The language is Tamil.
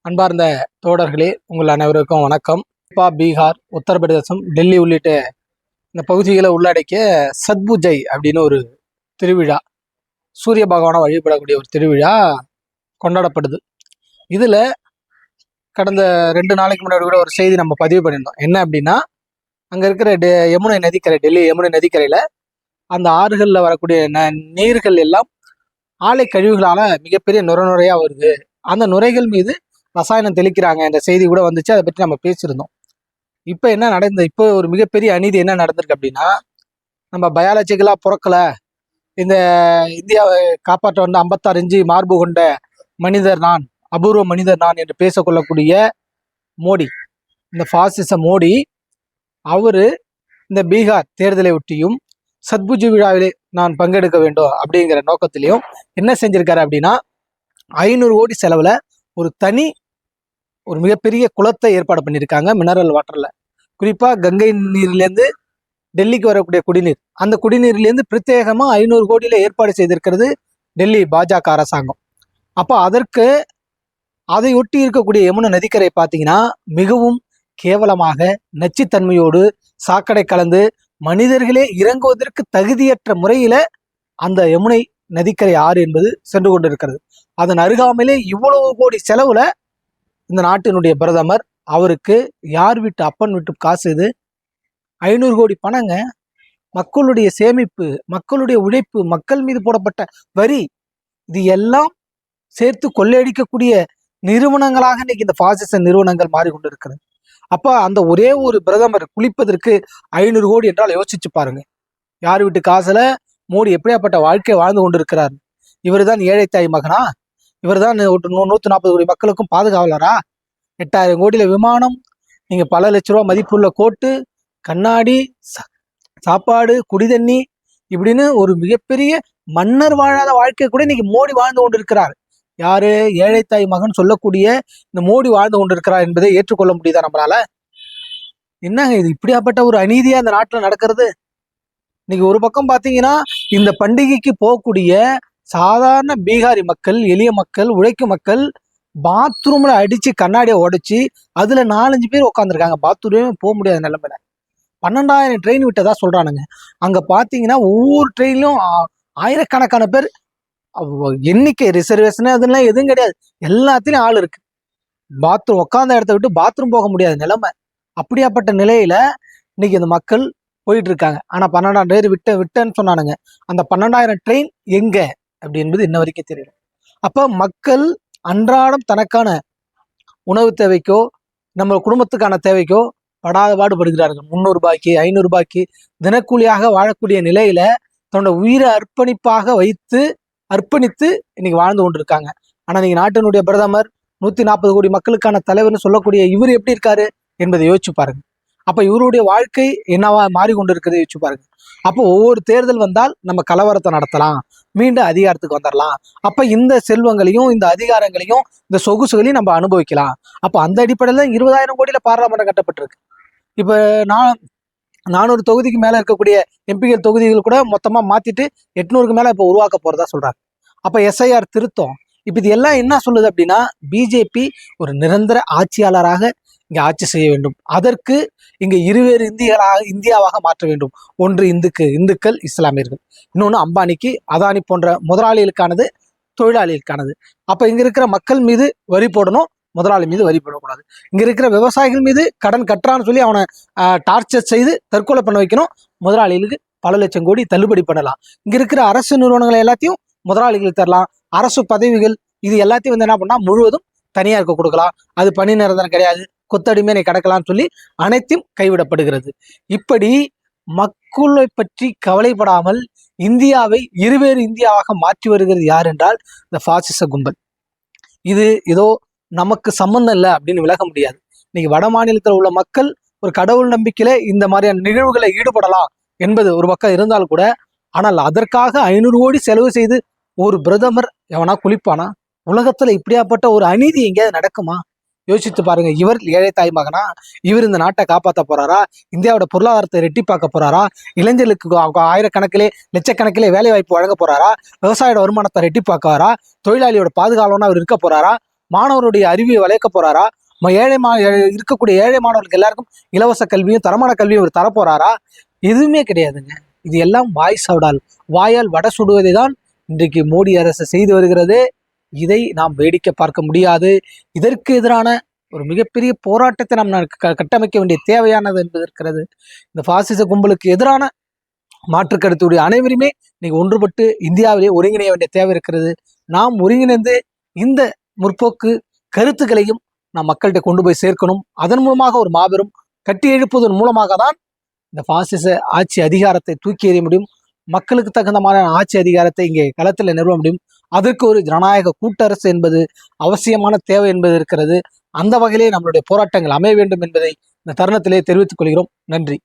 அன்பார்ந்த தோழர்களே, உங்கள் அனைவருக்கும் வணக்கம். பீகார், உத்தரப்பிரதேசம், டெல்லி உள்ளிட்ட இந்த பகுதிகளை உள்ளடக்கிய சத்புஜை அப்படின்னு ஒரு திருவிழா, சூரிய பகவானை வழிபடக்கூடிய ஒரு திருவிழா கொண்டாடப்படுது. இதில் கடந்த 2 நாளைக்கு முன்னாடி கூட ஒரு செய்தி நம்ம பதிவு பண்ணியிருந்தோம். என்ன அப்படின்னா, அங்கே இருக்கிற யமுனை நதிக்கரை, டெல்லி யமுனை நதிக்கரையில் அந்த ஆறுகளில் வரக்கூடிய நீர்கள் எல்லாம் ஆலை கழிவுகளால் மிகப்பெரிய நுரையாக வருது. அந்த நுரைகள் மீது ரசாயனம் தெளிக்கிறாங்க என்ற செய்தி கூட வந்துச்சு. அதை பற்றி நம்ம பேசியிருந்தோம். இப்போ என்ன நடந்தது? இப்போ ஒரு மிகப்பெரிய அநீதி என்ன நடந்திருக்கு அப்படின்னா, நம்ம பயாலஜிக்கலாக பிறக்கல, இந்த இந்தியாவை காப்பாற்ற வந்த 56 இன்ச்சு மார்பு கொண்ட மனிதர் நான், அபூர்வ மனிதர் நான் என்று பேசக்கொள்ளக்கூடிய மோடி, இந்த பாசிச மோடி, அவரு இந்த பீகார் தேர்தலை ஒட்டியும் சத்புஜ் விழாவிலே நான் பங்கெடுக்க வேண்டும் அப்படிங்கிற நோக்கத்திலையும் என்ன செஞ்சிருக்காரு அப்படின்னா, 500 கோடி செலவுல ஒரு மிகப்பெரிய குளத்தை ஏற்பாடு பண்ணியிருக்காங்க. மினரல் வாட்டர்ல, குறிப்பா கங்கை நீர்லேருந்து டெல்லிக்கு வரக்கூடிய குடிநீர், அந்த குடிநீர்லேருந்து பிரத்யேகமா 500 கோடியில ஏற்பாடு செய்திருக்கிறது டெல்லி பாஜக அரசாங்கம். அப்போ அதை ஒட்டி இருக்கக்கூடிய யமுனை நதிக்கரை பார்த்தீங்கன்னா மிகவும் கேவலமாக, நச்சுத்தன்மையோடு, சாக்கடை கலந்து, மனிதர்களே இறங்குவதற்கு தகுதியற்ற முறையில அந்த யமுனை நதிக்கரை ஆறு என்பது சென்று கொண்டிருக்கிறது. அதன் அருகாமையிலே இவ்வளவு கோடி செலவுல இந்த நாட்டினுடைய பிரதமர், அவருக்கு யார் வீட்டு அப்பன் வீட்டு காசு இது? 500 கோடி பணங்க. மக்களுடைய சேமிப்பு, மக்களுடைய உழைப்பு, மக்கள் மீது போடப்பட்ட வரி, இது எல்லாம் சேர்த்து கொள்ளையடிக்கக்கூடிய நிறுவனங்களாக இன்னைக்கு இந்த பாசிச நிறுவனங்கள் மாறிக்கொண்டிருக்கிறது. அப்ப அந்த ஒரே ஒரு பிரதமர் குளிப்பதற்கு 500 கோடி என்றால் யோசிச்சு பாருங்க. யார் வீட்டு காசுல மோடி எப்படியாப்பட்ட வாழ்க்கை வாழ்ந்து கொண்டிருக்கிறார்? இவர் தான் ஏழை தாய் மகனா? இவர் தான் 140 கோடி மக்களுக்கும் பாதுகாவலரா? 8000 கோடியில விமானம், நீங்க பல லட்ச ரூபா மதிப்புள்ள கோட்டு, கண்ணாடி, சாப்பாடு, குடிதண்ணி, இப்படின்னு ஒரு மிகப்பெரிய மன்னர் வாழாத வாழ்க்கை கூட இன்னைக்கு மோடி வாழ்ந்து கொண்டிருக்கிறார். யாரு? ஏழைத்தாய் மகன் சொல்லக்கூடிய இந்த மோடி வாழ்ந்து கொண்டிருக்கிறார் என்பதை ஏற்றுக்கொள்ள முடியுதா நம்மளால? என்னங்க இது? இப்படியாப்பட்ட ஒரு அநீதியா இந்த நாட்டுல நடக்கிறது. இன்னைக்கு ஒரு பக்கம் பாத்தீங்கன்னா, இந்த பண்டிகைக்கு போகக்கூடிய சாதாரண பீகாரி மக்கள், எளிய மக்கள், உழைக்கும் மக்கள் பாத்ரூம்ல அடிச்சு கண்ணாடியை உடைச்சு அதுல 4-5 பேர் உட்காந்துருக்காங்க. பாத்ரூமே போக முடியாத நிலைமையில 12,000 ட்ரெயின் விட்டதா சொல்றானுங்க. அங்க பாத்தீங்கன்னா ஒவ்வொரு ட்ரெயின்லயும் ஆயிரக்கணக்கான பேர், எண்ணிக்கை ரிசர்வேஷன் அதெல்லாம் எதுவும் கிடையாது, எல்லாத்துலயும் ஆள் இருக்கு. பாத்ரூம் உட்காந்த இடத்த விட்டு பாத்ரூம் போக முடியாத நிலைமை. அப்படியாப்பட்ட நிலையில இன்னைக்கு இந்த மக்கள் போயிட்டு இருக்காங்க. ஆனா 12,000 பேர் விட்டேன்னு சொன்னானுங்க. அந்த 12,000 ட்ரெயின் எங்க அப்படி என்பது இன்ன வரைக்கும் தெரியல. அப்ப மக்கள் அன்றாடம் தனக்கான உணவு தேவைக்கோ, நம்ம குடும்பத்துக்கான தேவைக்கோ படாத பாடுபடுகிறார்கள். 300 ரூபாய்க்கு, 500 ரூபாய்க்கு தினக்கூலியாக வாழக்கூடிய நிலையில தன்னோட உயிரை அர்ப்பணித்து இன்னைக்கு வாழ்ந்து கொண்டிருக்காங்க. ஆனா நீங்க நாட்டினுடைய பிரதமர், 140 கோடி மக்களுக்கான தலைவர்னு சொல்லக்கூடிய இவர் எப்படி இருக்காரு என்பதை யோசிச்சு பாருங்க. அப்ப இவருடைய வாழ்க்கை என்னவா மாறிக்கொண்டிருக்கிறது யோசிச்சு பாருங்க. அப்போ ஒவ்வொரு தேர்தல் வந்தால் நம்ம கலவரத்தை நடத்தலாம், மீண்டும் அதிகாரத்துக்கு வந்துடலாம். அப்ப இந்த செல்வங்களையும், இந்த அதிகாரங்களையும், இந்த சொகுசுகளையும் நம்ம அனுபவிக்கலாம். அப்ப அந்த அடிப்படையில 20,000 கோடியில பாராளுமன்றம் கட்டப்பட்டிருக்கு. இப்ப 400 தொகுதிக்கு மேல இருக்கக்கூடிய எம்பிகள் தொகுதிகள் கூட மொத்தமா மாத்திட்டு 800க்கு மேல இப்ப உருவாக்க போறதா சொல்றாங்க. அப்ப எஸ்ஐஆர் திருத்தம், இப்ப இது எல்லாம் என்ன சொல்லுது அப்படின்னா, பிஜேபி ஒரு நிரந்தர ஆட்சியாளராக இங்க ஆட்சி செய்ய வேண்டும். அதற்கு இங்க இருவேறு இந்தியாவாக மாற்ற வேண்டும். ஒன்று இந்துக்கள், இஸ்லாமியர்கள், இன்னொன்று அம்பானிக்கு, அதானி போன்ற முதலாளிகளுக்கானது, தொழிலாளிகளுக்கானது. அப்ப இங்க இருக்கிற மக்கள் மீது வரி போடணும், முதலாளி மீது வரி போடக்கூடாது. இங்க இருக்கிற விவசாயிகள் மீது கடன் கட்டுறான்னு சொல்லி அவனை டார்ச்சர் செய்து தற்கொலை பண்ண வைக்கணும். முதலாளிகளுக்கு பல லட்சம் கோடி தள்ளுபடி பண்ணலாம். இங்க இருக்கிற அரசு நிறுவனங்களை எல்லாத்தையும் முதலாளிகளுக்கு தரலாம். அரசு பதவிகள் இது எல்லாத்தையும் வந்து என்ன பண்ணா முழுவதும் தனியாருக்கு கொடுக்கலாம். அது பணி நிரந்தரம் கிடையாது, கொத்தடிமை நீ கிடக்கலாம்னு சொல்லி அனைத்தும் கைவிடப்படுகிறது. இப்படி மக்களை பற்றி கவலைப்படாமல் இந்தியாவை இருவேறு இந்தியாவாக மாற்றி வருகிறது யார் என்றால் இந்த பாசிச கும்பல். இது ஏதோ நமக்கு சம்பந்தம் இல்லை அப்படின்னு விலக முடியாது. இன்னைக்கு வட மாநிலத்தில் உள்ள மக்கள் ஒரு கடவுள் நம்பிக்கையில இந்த மாதிரியான நிகழ்வுகளை ஈடுபடலாம் என்பது ஒரு பக்கம் இருந்தால் கூட, ஆனால் அதற்காக 500 கோடி செலவு செய்து ஒரு பிரதமர் எவனா குளிப்பானா? உலகத்துல இப்படியாப்பட்ட ஒரு அநீதி எங்கேயாவது நடக்குமா? யோசித்து பாருங்க. இவர் ஏழை தாய் மகனா? இவர் இந்த நாட்டை காப்பாற்ற போறாரா? இந்தியாவோட பொருளாதாரத்தை ரெட்டிப்பாக்க போறாரா? இளைஞர்களுக்கு ஆயிரக்கணக்கிலே லட்சக்கணக்கிலே வேலை வாய்ப்பு வழங்க போறாரா? விவசாயியோட வருமானத்தை ரெட்டிப்பாக்குவாரா? தொழிலாளியோட பாதுகாவலனா அவர் இருக்க போறாரா? மாணவருடைய அறிவை வளைக்க போறாரா? இருக்கக்கூடிய ஏழை மாணவர்களுக்கு எல்லாருக்கும் இலவச கல்வியும் தரமான கல்வியும் அவர் தரப்போறாரா? எதுவுமே கிடையாதுங்க. இது எல்லாம் வாய் சவடால், வாயால் வடை சுடுவதை தான் இன்றைக்கு மோடி அரசு செய்து வருகிறது. இதை நாம் வேடிக்கை பார்க்க முடியாது. இதற்கு எதிரான ஒரு மிகப்பெரிய போராட்டத்தை நாம் கட்டமைக்க வேண்டிய தேவையானது என்பது இருக்கிறது. இந்த பாசிச கும்பலுக்கு எதிரான மாற்று கருத்துடைய அனைவருமே இன்னைக்கு ஒன்றுபட்டு இந்தியாவிலே ஒருங்கிணைய வேண்டிய தேவை இருக்கிறது. நாம் ஒருங்கிணைந்து இந்த முற்போக்கு கருத்துக்களையும் நாம் மக்கள்கிட்ட கொண்டு போய் சேர்க்கணும். அதன் மூலமாக ஒரு மாபெரும் கட்டி எழுப்புவதன் மூலமாக தான் இந்த பாசிச ஆட்சி அதிகாரத்தை தூக்கி எறிய முடியும். மக்களுக்கு தகுந்தமான ஆட்சி அதிகாரத்தை இங்கே களத்தில் நிறுவ முடியும். அதற்கு ஒரு ஜனநாயக கூட்டரசு என்பது அவசியமான தேவை என்பது இருக்கிறது. அந்த வகையிலே நம்மளுடைய போராட்டங்கள் அமைய வேண்டும் என்பதை இந்த தருணத்திலே தெரிவித்துக் கொள்கிறோம். நன்றி.